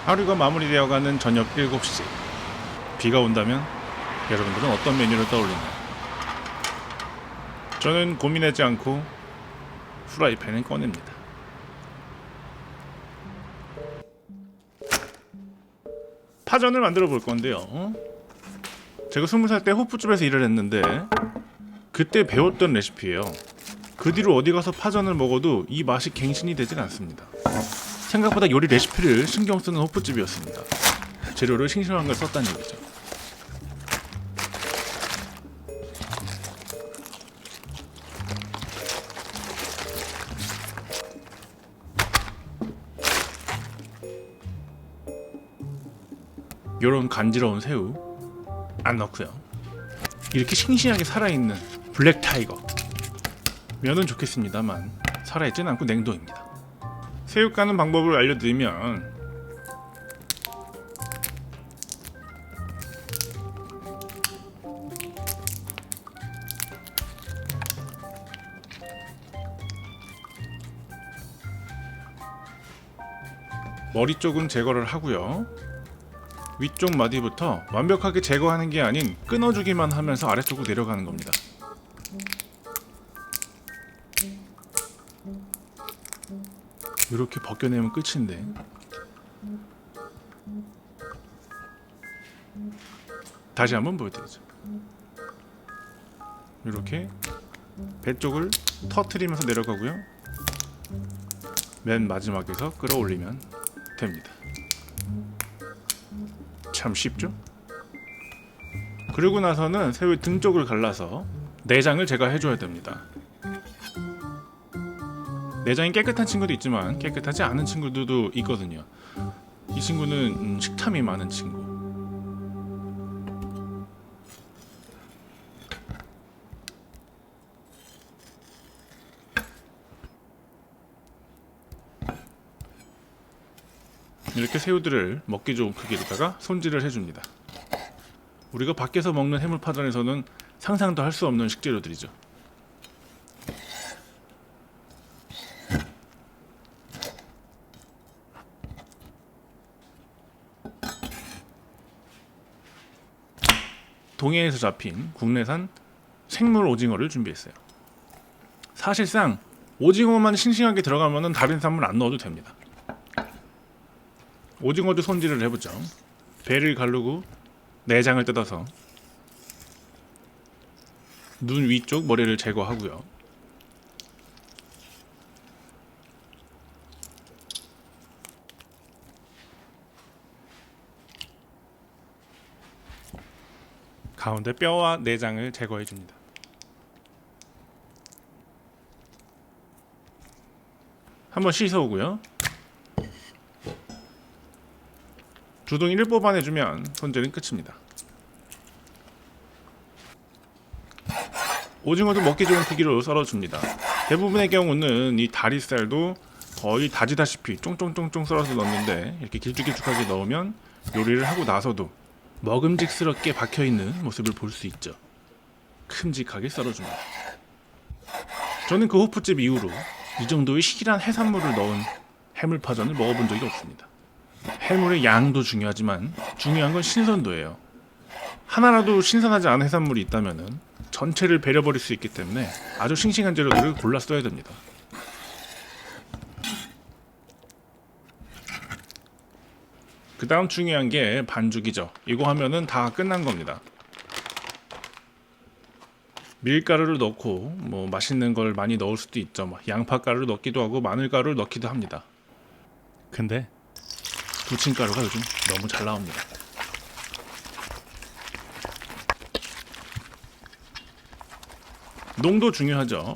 하루가 마무리되어가는 저녁 7시. 비가 온다면 여러분들은 어떤 메뉴를 떠올리나요? 저는 고민하지 않고 프라이팬을 꺼냅니다. 파전을 만들어 볼 건데요. 제가 20살 때 호프집에서 일을 했는데 그때 배웠던 레시피예요. 그 뒤로 어디 가서 파전을 먹어도 이 맛이 갱신이 되진 않습니다. 생각보다 요리 레시피를 신경 쓰는 호프집이었습니다. 재료를 싱싱한 걸 썼다는 얘기죠. 요런 간지러운 새우 안 넣고요. 이렇게 싱싱하게 살아있는 블랙 타이거 면은 좋겠습니다만 살아있진 않고 냉동입니다. 새우 까는 방법을 알려드리면 머리 쪽은 제거를 하고요. 위쪽 마디부터 완벽하게 제거하는 게 아닌 끊어주기만 하면서 아래쪽으로 내려가는 겁니다. 이렇게 벗겨내면 끝인데 다시 한번 보여드리죠. 이렇게 배 쪽을 터트리면서 내려가고요. 맨 마지막에서 끌어올리면 됩니다. 참 쉽죠? 그리고 나서는 새우의 등 쪽을 갈라서 내장을 제거해줘야 됩니다. 내장이 깨끗한 친구도 있지만 깨끗하지 않은 친구들도 있거든요. 이 친구는 식탐이 많은 친구. 이렇게 새우들을 먹기 좋은 크기로다가 손질을 해줍니다. 우리가 밖에서 먹는 해물파전에서는 상상도 할 수 없는 식재료들이죠. 동해에서 잡힌 국내산 생물 오징어를 준비했어요. 사실상 오징어만 싱싱하게 들어가면 다른 산물 안 넣어도 됩니다. 오징어도 손질을 해보죠. 배를 가르고 내장을 뜯어서 눈 위쪽 머리를 제거하고요. 가운데 뼈와 내장을 제거해줍니다. 한번 씻어오고요. 주둥이를 뽑아내주면 손질은 끝입니다. 오징어도 먹기 좋은 크기로 썰어줍니다. 대부분의 경우는 이 다리살도 거의 다지다시피 쫑쫑쫑쫑 썰어서 넣는데 이렇게 길쭉길쭉하게 넣으면 요리를 하고 나서도 먹음직스럽게 박혀있는 모습을 볼 수 있죠. 큼직하게 썰어줍니다. 저는 그 호프집 이후로 이 정도의 실한 해산물을 넣은 해물파전을 먹어본 적이 없습니다. 해물의 양도 중요하지만 중요한 건 신선도예요. 하나라도 신선하지 않은 해산물이 있다면 전체를 배려버릴 수 있기 때문에 아주 싱싱한 재료들을 골라 써야 됩니다. 그 다음 중요한 게 반죽이죠. 이거 하면은 다 끝난 겁니다. 밀가루를 넣고 뭐 맛있는 걸 많이 넣을 수도 있죠. 뭐 양파가루를 넣기도 하고 마늘가루를 넣기도 합니다. 근데 부침가루가 요즘 너무 잘 나옵니다. 농도 중요하죠.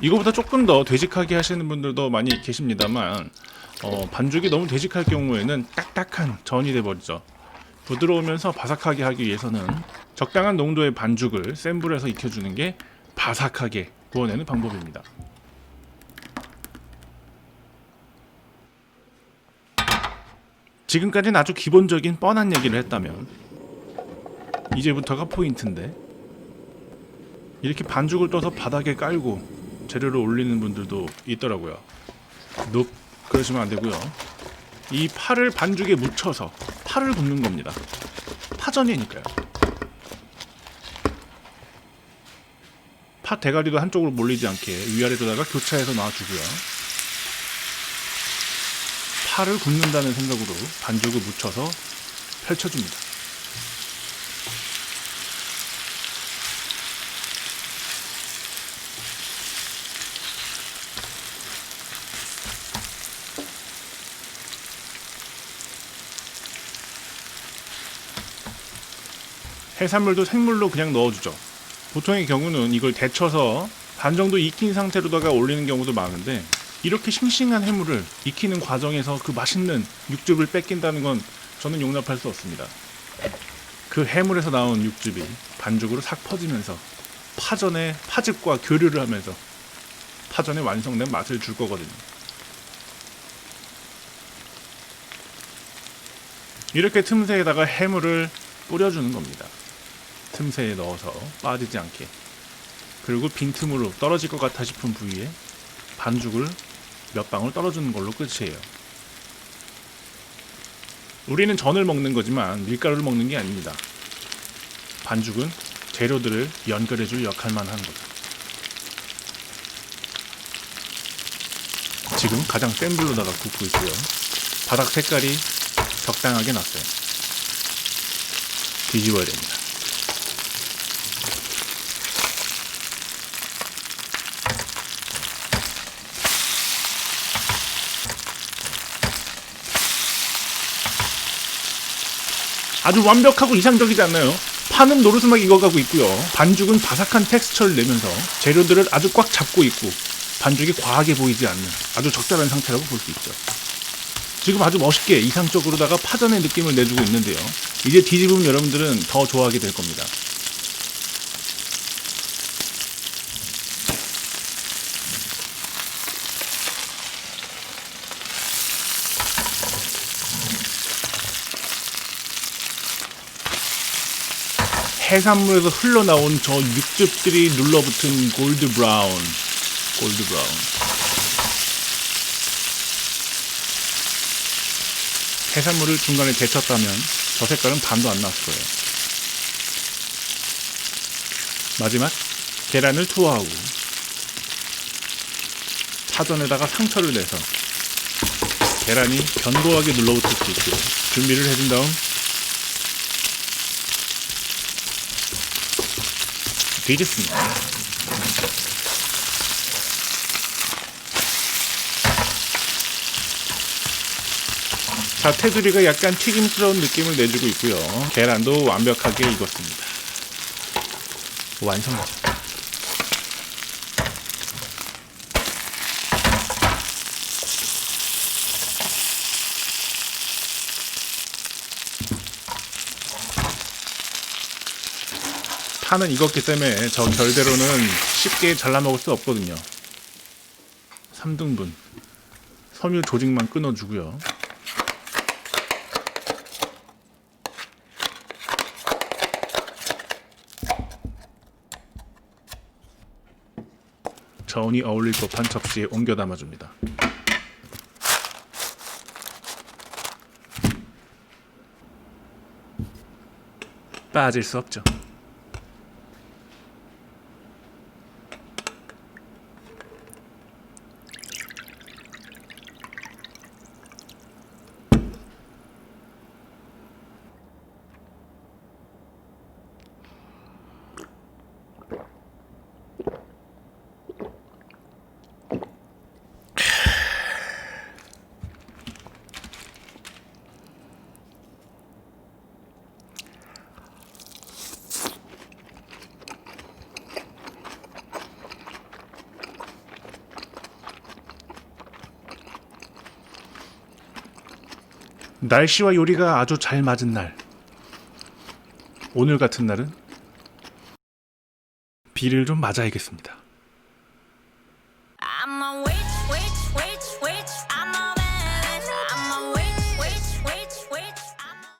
이거보다 조금 더 되직하게 하시는 분들도 많이 계십니다만 반죽이 너무 되직할 경우에는 딱딱한 전이 돼버리죠. 부드러우면서 바삭하게 하기 위해서는 적당한 농도의 반죽을 센 불에서 익혀주는 게 바삭하게 구워내는 방법입니다. 지금까지는 아주 기본적인 뻔한 얘기를 했다면 이제부터가 포인트인데, 이렇게 반죽을 떠서 바닥에 깔고 재료를 올리는 분들도 있더라고요. 눕 그러시면 안 되고요. 이 파를 반죽에 묻혀서 파를 굽는 겁니다. 파전이니까요. 파 대가리도 한쪽으로 몰리지 않게 위아래로다가 교차해서 놔주고요. 파를 굽는다는 생각으로 반죽을 묻혀서 펼쳐줍니다. 해산물도 생물로 그냥 넣어주죠. 보통의 경우는 이걸 데쳐서 반 정도 익힌 상태로다가 올리는 경우도 많은데, 이렇게 싱싱한 해물을 익히는 과정에서 그 맛있는 육즙을 뺏긴다는 건 저는 용납할 수 없습니다. 그 해물에서 나온 육즙이 반죽으로 싹 퍼지면서 파전의 파즙과 교류를 하면서 파전의 완성된 맛을 줄 거거든요. 이렇게 틈새에다가 해물을 뿌려주는 겁니다. 틈새에 넣어서 빠지지 않게. 그리고 빈틈으로 떨어질 것 같아 싶은 부위에 반죽을 몇 방울 떨어주는 걸로 끝이에요. 우리는 전을 먹는 거지만 밀가루를 먹는 게 아닙니다. 반죽은 재료들을 연결해줄 역할만 하는 거죠. 지금 가장 센 불로다가 굽고 있고요. 바닥 색깔이 적당하게 났어요. 뒤집어야 됩니다. 아주 완벽하고 이상적이지 않나요? 파는 노르스막 익어가고 있고요. 반죽은 바삭한 텍스처를 내면서 재료들을 아주 꽉 잡고 있고, 반죽이 과하게 보이지 않는 아주 적절한 상태라고 볼 수 있죠. 지금 아주 멋있게 이상적으로다가 파전의 느낌을 내주고 있는데요. 이제 뒤집으면 여러분들은 더 좋아하게 될 겁니다. 해산물에서 흘러나온 저 육즙들이 눌러붙은 골드 브라운. 해산물을 중간에 데쳤다면 저 색깔은 반도 안 났을 거예요. 마지막 계란을 투하하고 파전에다가 상처를 내서 계란이 견고하게 눌러붙을 수 있게 준비를 해준 다음 뒤집습니다. 자, 테두리가 약간 튀김스러운 느낌을 내주고 있고요. 계란도 완벽하게 익었습니다. 완성이죠. 파는 익었기 때문에 저 결대로는 쉽게 잘라 먹을 수 없거든요. 3등분 섬유 조직만 끊어주고요. 저온이 어울릴 법한 접시에 옮겨 담아줍니다. 빠질 수 없죠. 날씨와 요리가 아주 잘 맞은 날. 오늘 같은 날은 비를 좀 맞아야겠습니다.